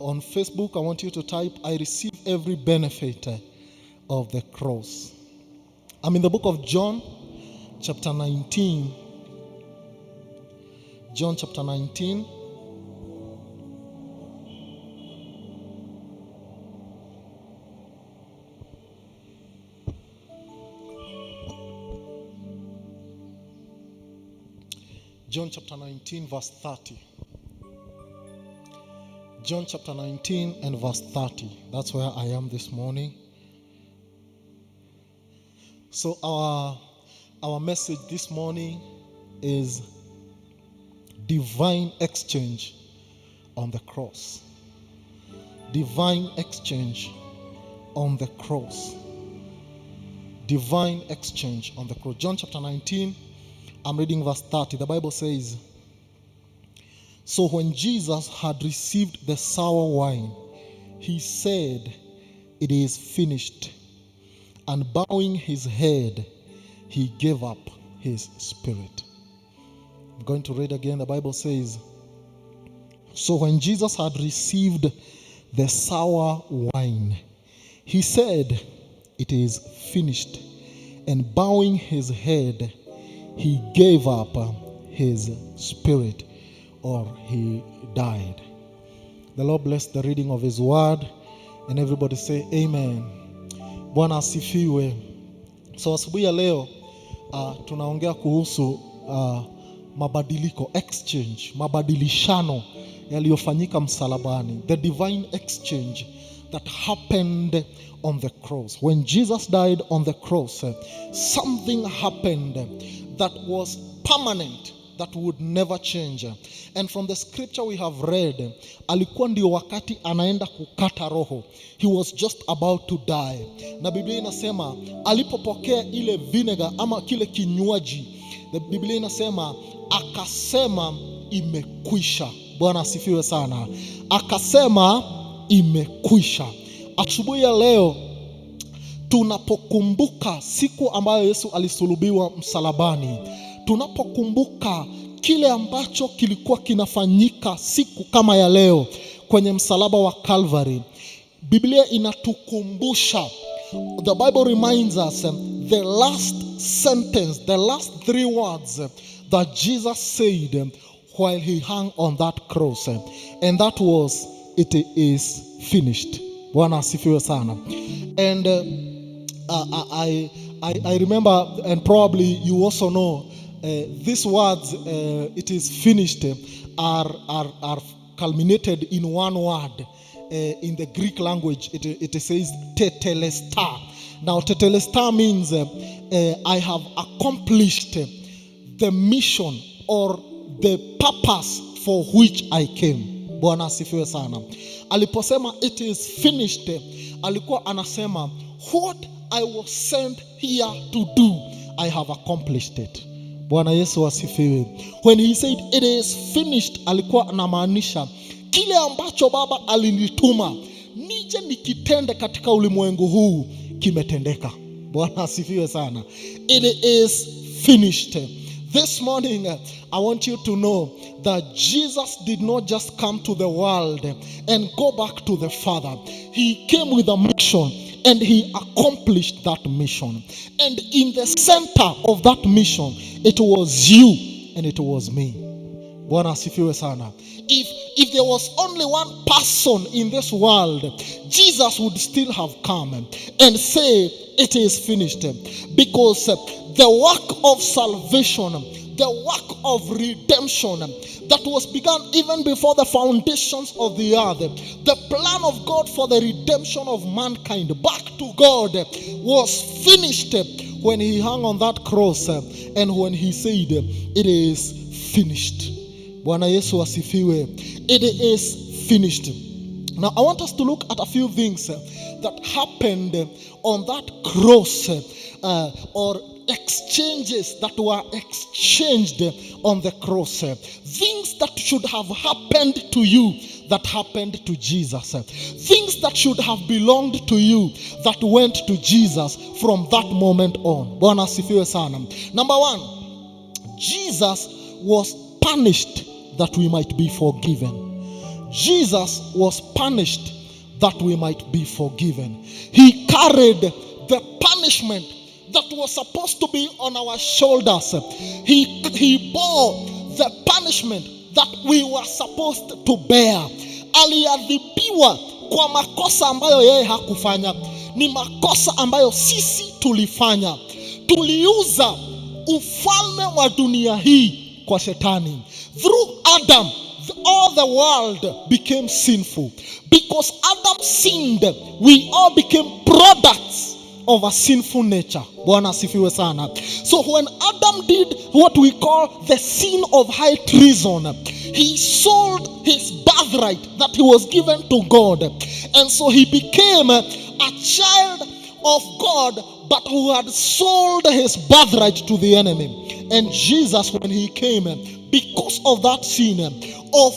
On Facebook, I want you to type, I receive every benefit of the cross. I'm in the book of John, chapter 19. John chapter 19. John chapter 19, verse 30. John chapter 19 and verse 30. That's where I am this morning. So our message this morning is divine exchange on the cross. Divine exchange on the cross. Divine exchange on the cross. John chapter 19, I'm reading verse 30. The Bible says, so when Jesus had received the sour wine, he said, it is finished. And bowing his head, he gave up his spirit. I'm going to read again. The Bible says, so when Jesus had received the sour wine, he said, it is finished. And bowing his head, he gave up his spirit, or he died. The Lord bless the reading of his word, and everybody say amen. Bwana asifiwe. So asubuhi ya leo tunaongea kuhusu mabadiliko, exchange, mabadilishano yaliyofanyika msalabani, the divine exchange that happened on the cross. When Jesus died on the cross, something happened that was permanent, that would never change. And from the scripture we have read, alikuwa ndio wakati anaenda kukata roho. He was just about to die. Na Biblia inasema alipopokea ile vinegar ama kile kinywaji, the Biblia inasema akasema imekwisha. Bwana asifiwe sana. Akasema imekwisha. Asubuhi ya leo tunapokumbuka siku ambayo Yesu alisulubiwa msalabani, tunapokumbuka kile ambacho kilikuwa kinafanyika siku kama ya leo kwenye msalaba wa Calvary, Biblia inatukumbusha, the Bible reminds us the last sentence, the last 3 words that Jesus said while he hung on that cross, and that was, it is finished. Bwana asifiwe sana. And I remember, and probably you also know, these words, it is finished, are culminated in one word. In the Greek language, it says tetelestai. Now tetelestai means I have accomplished the mission or the purpose for which I came. Bwana asifiwe sana. Aliposema it is finished, alikuwa anasema what I was sent here to do, I have accomplished it. Bwana Yesu asifiwe. When he said it is finished, alikuwa anamaanisha kile ambacho Baba alinituma nije nikitende katika ulimwengu huu kimetendeka. Bwana asifiwe sana. It is finished. This morning, I want you to know that Jesus did not just come to the world and go back to the Father. He came with a mission and he accomplished that mission. And in the center of that mission, it was you and it was me. Bwana asifiwe sana. If there was only one person in this world, Jesus would still have come and say it is finished, because the work of salvation, the work of redemption that was begun even before the foundations of the earth, the plan of God for the redemption of mankind back to God was finished when he hung on that cross and when he said it is finished. Bwana Yesu asifiwe. It is finished. Now I want us to look at a few things that happened on that cross, or exchanges that were exchanged on the cross. Things that should have happened to you that happened to Jesus. Things that should have belonged to you that went to Jesus from that moment on. Bwana asifiwe sana. Number 1, Jesus was punished that we might be forgiven. Jesus was punished that we might be forgiven. He carried the punishment that was supposed to be on our shoulders. He bore the punishment that we were supposed to bear. Aliadhibiwa kwa makosa ambayo yeye hakufanya. Ni makosa ambayo sisi tulifanya. Tuliuza ufalme wa dunia hii kwa shetani. Through Adam, all the world became sinful. Because Adam sinned, we all became products of a sinful nature. Bwana asifiwe sana. So when Adam did what we call the sin of high treason, he sold his birthright that he was given to God. And so he became a child of God, but who had sold his birthright to the enemy. And Jesus, when he came, because of that sin of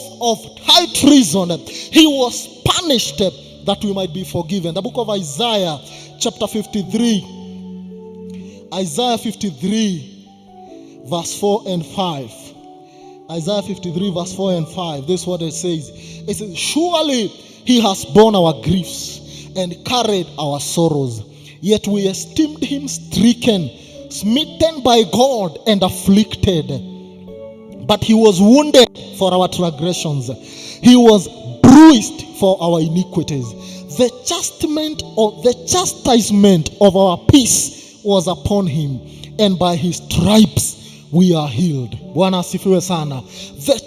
high treason, he was punished that we might be forgiven. The book of Isaiah chapter 53, Isaiah 53 verse 4 and 5. Isaiah 53 verse 4 and 5. This is what it says. It says, surely he has borne our griefs and carried our sorrows, yet we esteemed him stricken, smitten by God, and afflicted. But he was wounded for our transgressions, he was bruised for our iniquities. The chastisement of our peace was upon him, and by his stripes we are healed. Bwana asifiwe sana. The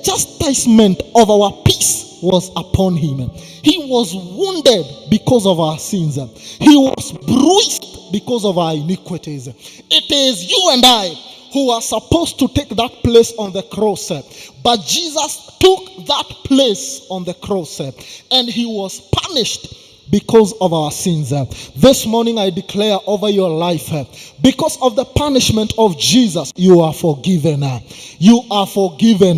chastisement of our peace was upon him. He was wounded because of our sins. He was bruised because of our iniquities. It is you and I who are supposed to take that place on the cross. But Jesus took that place on the cross, and he was punished because of our sins. This morning I declare over your life, because of the punishment of Jesus, you are forgiven. You are forgiven.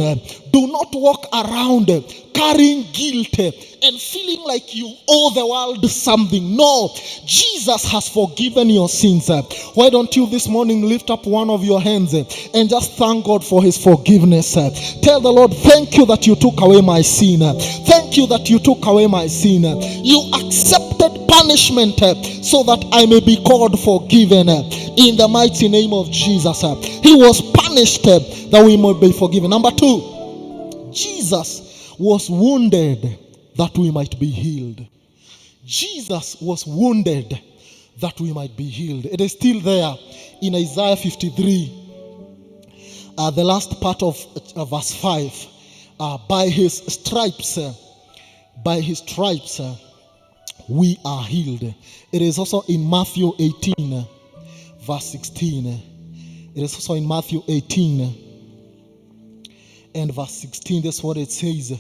Do not walk around carrying guilt and feeling like you owe the world something. No, Jesus has forgiven your sins. Why don't you this morning lift up one of your hands and just thank God for his forgiveness. Tell the Lord, thank you that you took away my sin. Thank you that you took away my sin. You accepted punishment so that I may be called forgiven. In the mighty name of Jesus. He was punished that we might be forgiven. Number 2, Jesus was wounded that we might be healed. Jesus was wounded that we might be healed. It is still there in Isaiah 53, the last part of verse 5. By his stripes, we are healed. It is also in Matthew 18, verse 16. It is also in Matthew 18 and verse 16. That's what it says.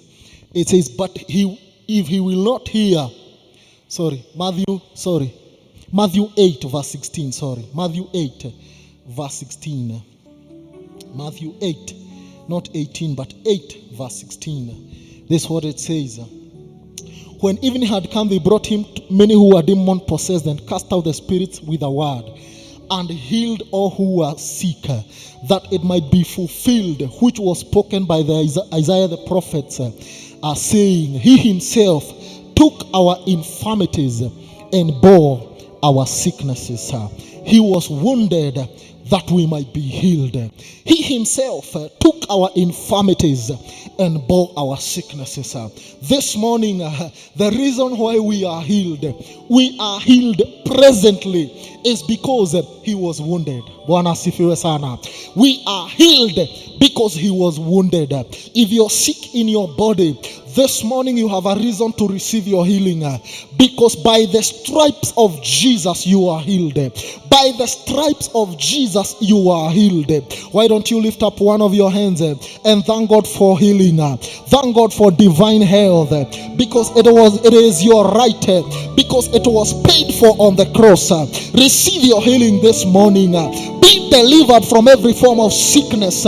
It says, but if he will not hear, Matthew 8 verse 16, Matthew 8 verse 16. Matthew 8, not 18, but 8 verse 16. This is what it says. When evening had come, they brought him many who were demon possessed, and cast out the spirits with a word, and healed all who were sick, that it might be fulfilled which was spoken by Isaiah the prophet, saying, he himself took our infirmities and bore our sicknesses. He was wounded that we might be healed. He himself took our infirmities and bore our sicknesses. This morning, the reason why we are healed presently, is because he was wounded. Bwana asifiwe sana. We are healed because he was wounded. If you're sick in your body, this morning you have a reason to receive your healing, because by the stripes of Jesus you are healed. By the stripes of Jesus you are healed. Why don't you lift up one of your hands and thank God for healing? Thank God for divine health, because it is your right, because it was paid for on the cross. Receive your healing this morning. Be delivered from every form of sickness.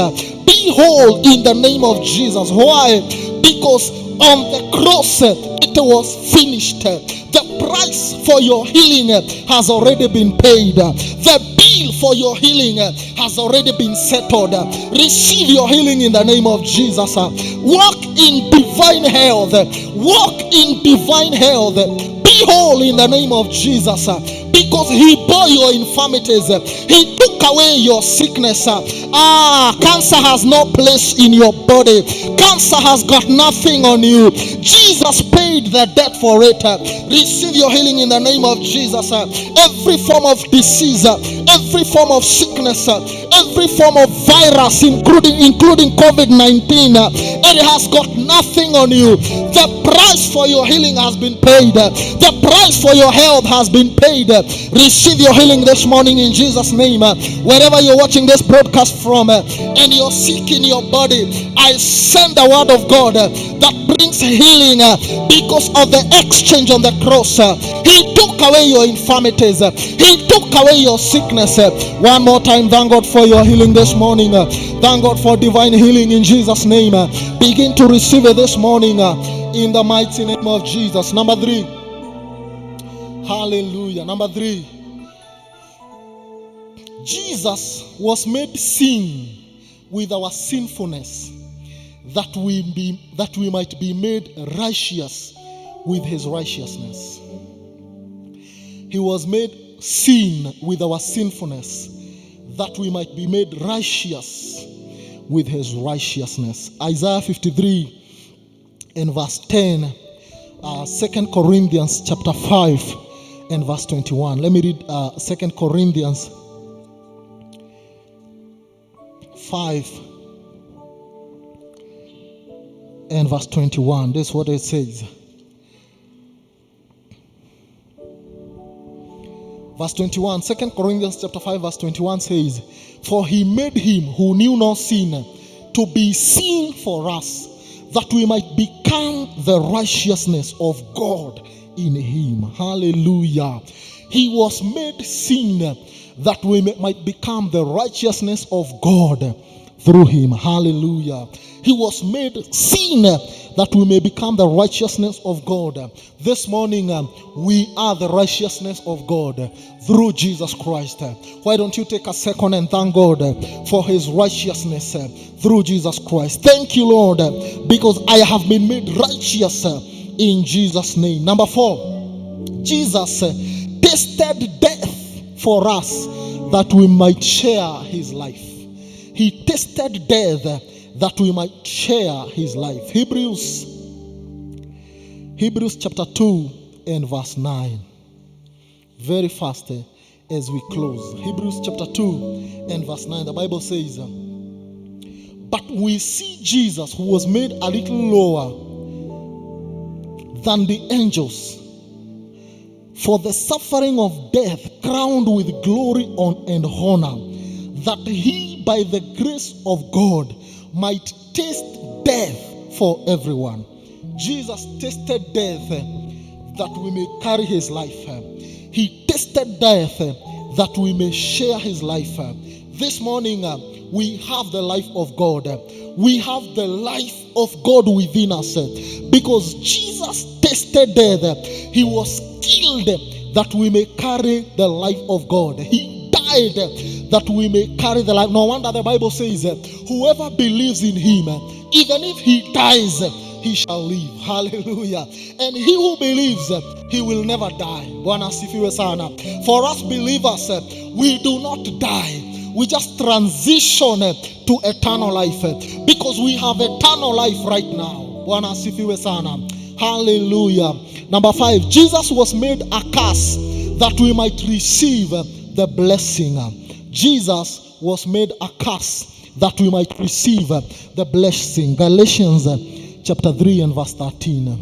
Be whole in the name of Jesus. Why? Because on the cross it was finished. The price for your healing has already been paid. The bill for your healing has already been settled. Receive your healing in the name of Jesus. Walk in divine health. Walk in divine health. Be whole in the name of Jesus. Because he bore your infirmities. He took away your sickness. Cancer has no place in your body. Cancer has got nothing on you. Jesus paid the debt for it. Receive your healing in the name of Jesus. Every form of disease, every form of sickness, every form of virus, including COVID-19, it has got nothing on you. The price for your healing has been paid. The price for your health has been paid. Receive your healing this morning in Jesus' name. Wherever you're watching this broadcast from and you're sick in your body, I send the word of God that brings healing because of the exchange on the cross. He took away your infirmities. He took away your sickness. One more time, thank God for your healing this morning. Thank God for divine healing in Jesus' name. Begin to receive it this morning in the mighty name of Jesus. Number 3. Hallelujah. Number 3. Jesus was made sin with our sinfulness, that we might be made righteous with his righteousness. He was made sin with our sinfulness, that we might be made righteous with his righteousness. Isaiah 53 and verse 10, 2 Corinthians chapter 5 and verse 21. Let me read 2 Corinthians 5 and verse 21. This is what it says. Verse 21, 2 Corinthians chapter 5 verse 21 says, for he made him who knew no sin to be sin for us, that we might become the righteousness of God in him. Hallelujah. He was made sin that we might become the righteousness of God through him. Hallelujah. He was made sin that we may become the righteousness of God. This morning, we are the righteousness of God through Jesus Christ. Why don't you take a second and thank God for his righteousness through Jesus Christ. Thank you, Lord, because I have been made righteous in Jesus' name. Number 4, Jesus tasted death for us that we might share his life. He tasted death that we might share his life. Hebrews chapter 2 and verse 9. Very fast as we close. Hebrews chapter 2 and verse 9. The Bible says, but we see Jesus, who was made a little lower than the angels, for the suffering of death, crowned with glory and honor, that he by the grace of God might taste death for everyone. Jesus tasted death that we may carry his life. He tasted death that we may share his life. This morning we have the life of God. We have the life of God within us because Jesus tasted death. He was killed that we may carry the life of God. He died that we may carry the life. No wonder the Bible says whoever believes in him, even if he dies, he shall live. Hallelujah. And he who believes, he will never die. For us believers, we do not die. We just transition to eternal life because we have eternal life right now. Hallelujah. Number 5, Jesus was made a curse that we might receive the blessing. Jesus was made a curse that we might receive the blessing. Galatians chapter 3 and verse 13.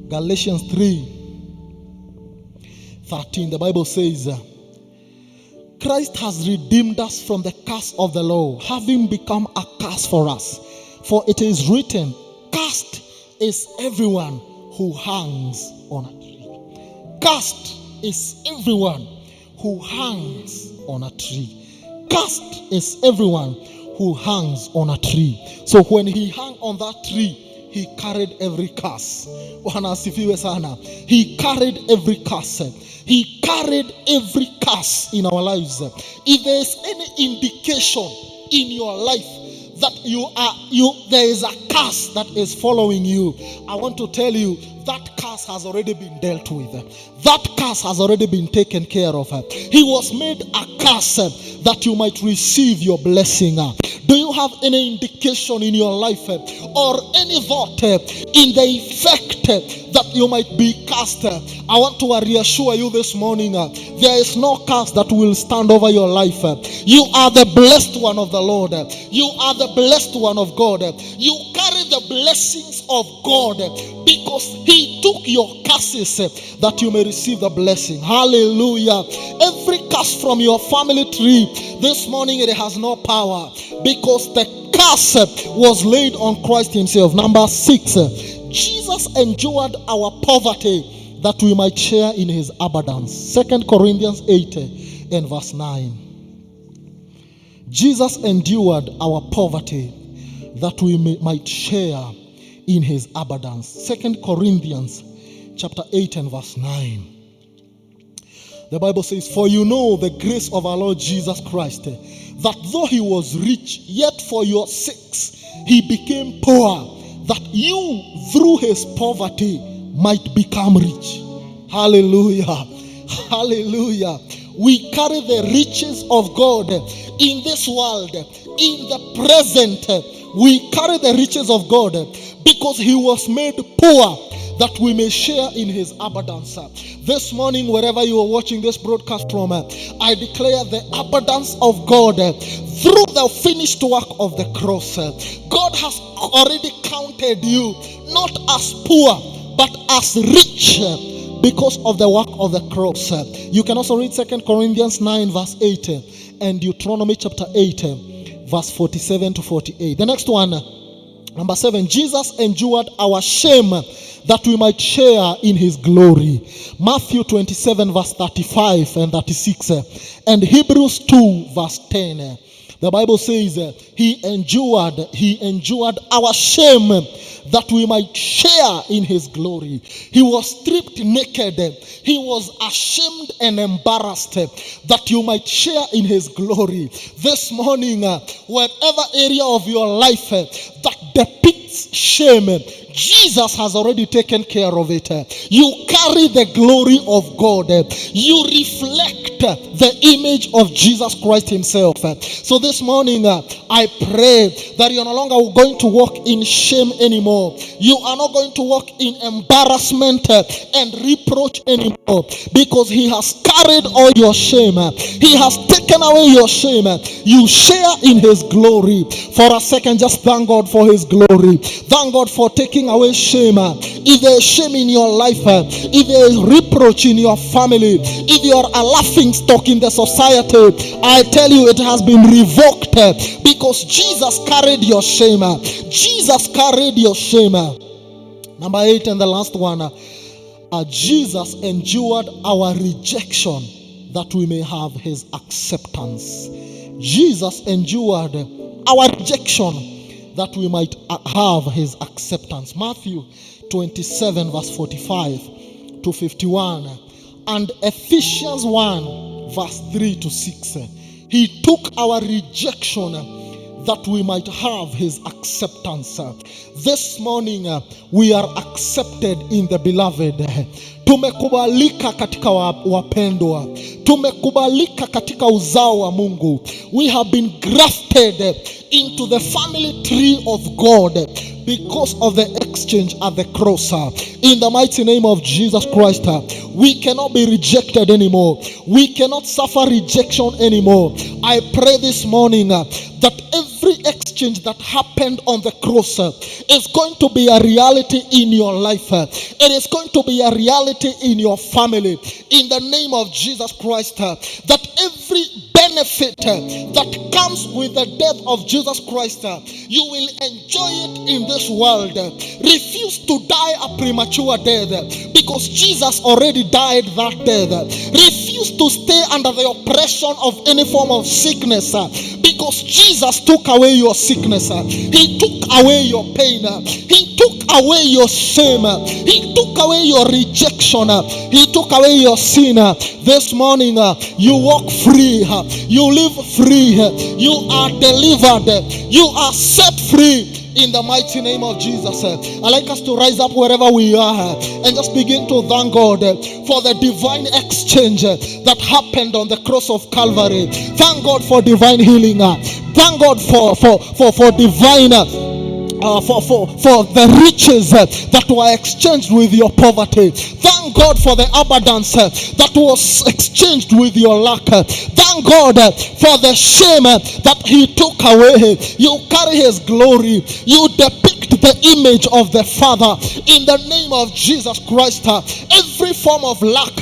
Galatians 3:13. The Bible says, Christ has redeemed us from the curse of the law, having become a curse for us. For it is written, cursed is everyone who hangs on a tree. Cursed is everyone who hangs on a tree. Cursed is everyone who hangs on a tree. So when he hung on that tree, he carried every curse. Bwana asifiwe sana. He carried every curse. He carried every curse in our lives. If there is any indication in your life that there is a curse that is following you, I want to tell you that curse has already been dealt with. That curse has already been taken care of. He was made a curse that you might receive your blessing. Do you have any indication in your life or any thought in the effect that you might be cast? I want to reassure you this morning, there is no curse that will stand over your life. You are the blessed one of the Lord. You are the blessed one of God. You carry the blessings of God because he took your curses that you may receive the blessing. Hallelujah. Every curse from your family tree this morning, it has no power because the curse was laid on Christ himself. Number 6, Jesus endured our poverty that we might share in his abundance. 2 Corinthians 8 and verse 9. Jesus endured our poverty that we might share in his abundance. 2 Corinthians chapter 8 and verse 9. The Bible says, for you know the grace of our Lord Jesus Christ, that though he was rich, yet for your sakes he became poor, that you through his poverty might become rich. Hallelujah. Hallelujah. We carry the riches of God in this world. In the present, we carry the riches of God because he was made poor that we may share in his abundance. This morning, wherever you are watching this broadcast from, I declare the abundance of God through the finished work of the cross. God has already counted you not as poor but as rich because of the work of the cross. You can also read 2 Corinthians 9 verse 8 and Deuteronomy chapter 8 verse 47 to 48. The next one, number 7, Jesus endured our shame that we might share in his glory. Matthew 27 verse 35 and 36 and Hebrews 2 verse 10. The Bible says he endured our shame that we might share in his glory. He was stripped naked. He was ashamed and embarrassed that you might share in his glory. This morning, whatever area of your life that depicts shame, Jesus has already taken care of it. You carry the glory of God. You reflect the image of Jesus Christ himself. So this morning, I pray that you're no longer going to walk in shame anymore. You are not going to walk in embarrassment and reproach anymore because he has carried all your shame. He has taken away your shame. You share in his glory. For a second, just thank God for his glory. Thank God for taking away shame. If there is shame in your life, if there is reproach in your family, if you are a laughing stock in the society, I tell you it has been revoked because Jesus carried your shame. Jesus carried your shame. Number 8 and the last one, Jesus endured our rejection that we may have his acceptance. Jesus endured our rejection that we might have his acceptance. Matthew 27 verse 45 to 51 and Ephesians 1 verse 3 to 6. He took our rejection that we might have his acceptance. This morning we are accepted in the beloved. Tumekubalika katika wapendwa. Tumekubalika katika uzao wa Mungu. We have been grafted into the family tree of God because of the exchange at the cross. In the mighty name of Jesus Christ, we cannot be rejected anymore. We cannot suffer rejection anymore. I pray this morning that every exchange that happened on the cross is going to be a reality in your life. It is going to be a reality in your family. In the name of Jesus Christ, that every benefit that comes with the death of Jesus Christ, you will enjoy it in this world. Refuse to die a premature death because Jesus already died that death. Refuse to stay under the oppression of any form of sickness because because Jesus took away your sickness. He took away your pain. He took away your shame. He took away your rejection. He took away your sin. This morning, you walk free. You live free. You are delivered. You are set free. In the mighty name of Jesus. I'd like us to rise up wherever we are and just begin to thank God for the divine exchange that happened on the cross of Calvary. Thank God for divine healing. Thank God for divine for the riches that were exchanged with your poverty. Thank God for the abundance that was exchanged with your lack. Thank God for the shame that he took away. You carry his glory. You depict the image of the Father. In the name of Jesus Christ, every form of lack,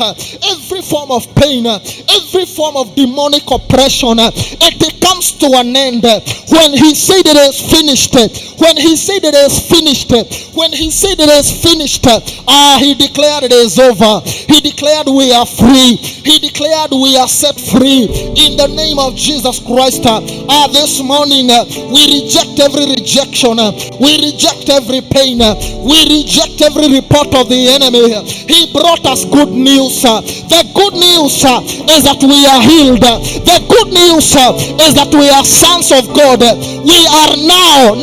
every form of pain, every form of demonic oppression, it comes to an end when he said it is finished. When he said it is finished, when he said it is finished, he declared it is over. He declared we are free. He declared we are set free in the name of Jesus Christ. This morning we reject every rejection. We reject every pain. We reject every report of the enemy. He brought us good news. The good news is that we are healed. The good news is that we are sons of God. We are now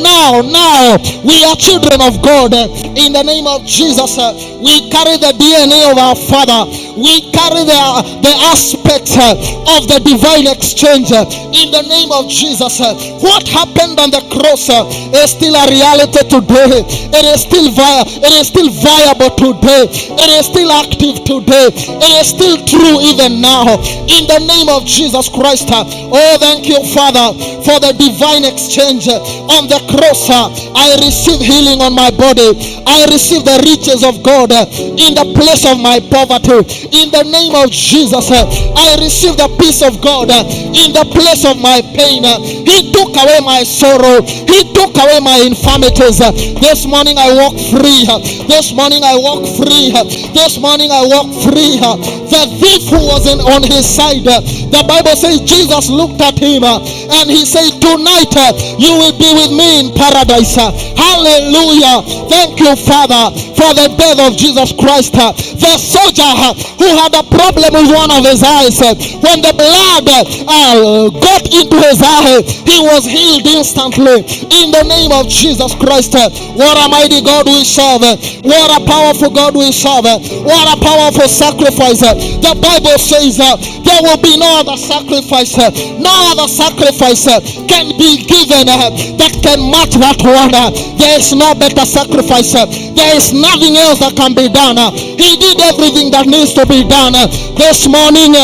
we are children of God. In the name of Jesus, we carry the DNA of our Father. We carry the aspects of the divine exchange. In the name of Jesus, what happened on the cross is still a reality today. It is still viable today. It is still active today. It is still true even now. In the name of Jesus Christ. Oh, thank you, Father, for the divine exchange on the cross. I receive healing on my body. I receive the riches of God in the place of my poverty. In the name of Jesus, I receive the peace of God in the place of my pain. He took away my sorrow. He took away my infirmities. This morning I walk free. This morning I walk free. This morning I walk free. The thief who was on his side, the Bible says Jesus looked at him and he said, tonight you will be with me in paradise. Hallelujah. Thank you, Father, for the death of Jesus Christ. The soldier who had a problem with one of his eyes, when the blood got into his eye, he was healed instantly. In the name of Jesus Christ. What a mighty God we serve. What a powerful God we serve. What a powerful sacrifice. The Bible says there will be no other sacrifice. No other sacrifice can be given that can match that one. There is no better sacrifice. There is nothing else that can be done. He did everything that needs to be done. This morning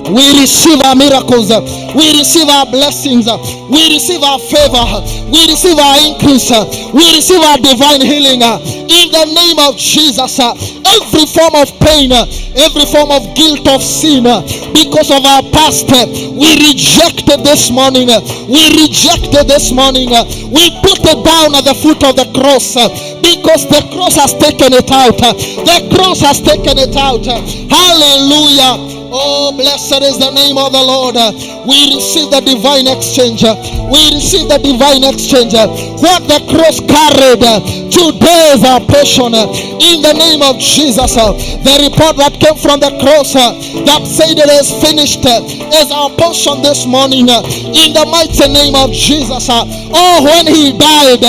we receive our miracles. We receive our blessings. We receive our favor. We receive our increase. We receive our divine healing. In the name of Jesus, every form of pain, every form of guilt of sin because of our past, we reject it this morning. We reject it this morning. We put it down at the foot of the cross because the cross has taken it out. The cross has taken it out. Hallelujah. Oh, blessed is the name of the Lord. We receive the divine exchange. We receive the divine exchange. What the cross carried, today is our portion. In the name of Jesus, the report that came from the cross that said it is finished is our portion this morning. In the mighty name of Jesus. Oh, when he died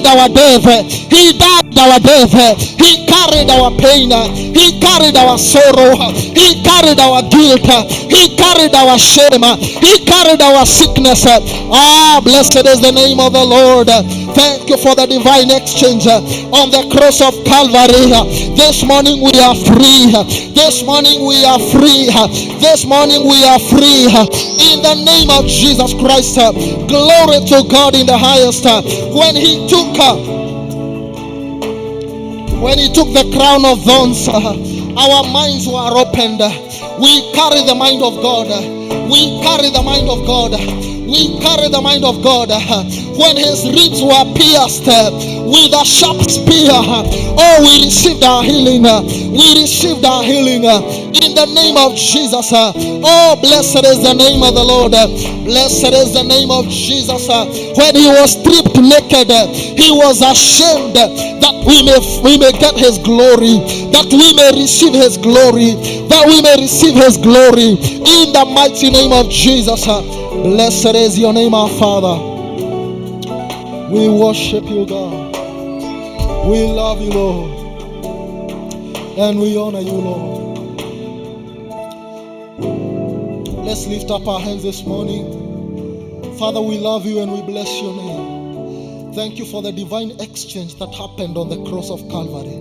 our death. He died our death. He carried our pain. He carried our sorrow. He carried our guilt. He carried our shame. He carried our sickness. Blessed is the name of the Lord. Thank you for the divine exchange on the cross of Calvary. This morning we are free. This morning we are free. This morning we are free. In the name of Jesus Christ. Glory to God in the highest. When he took the crown of thorns, our minds were opened. We carry the mind of God. We carry the mind of God. We carry the mind of God. When his ribs were pierced, with a sharp spear. Oh, we received our healing. We received our healing in the name of Jesus. Oh, blessed is the name of the Lord. Blessed is the name of Jesus. When he was stripped naked, he was ashamed that we may get his glory, that we may receive his glory, that we may receive his glory in the mighty name of Jesus. Blessed is your name, our Father. We worship you, God. We love you, Lord. And we honor you, Lord. Let's lift up our hands this morning. Father, we love you and we bless your name. Thank you for the divine exchange that happened on the cross of Calvary.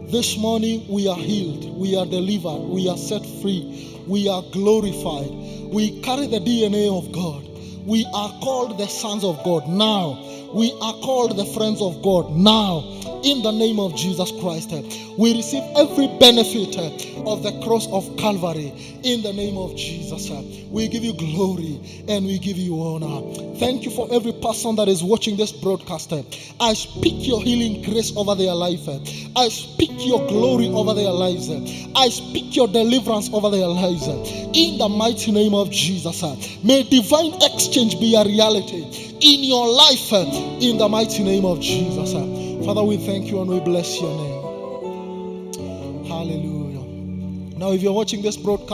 This morning we are healed, we are delivered, we are set free, we are glorified. We carry the DNA of God. We are called the sons of God now. We are called the friends of God now. In the name of Jesus Christ, we receive every benefit of the cross of Calvary. In the name of Jesus, we give you glory and we give you honor. Thank you for every person that is watching this broadcast. I speak your healing grace over their life. I speak your glory over their lives. I speak your deliverance over their lives. In the mighty name of Jesus, may divine exchange be a reality in your life. In the mighty name of Jesus. Father, we thank you and we bless your name. Hallelujah. Now, if you're watching this broadcast,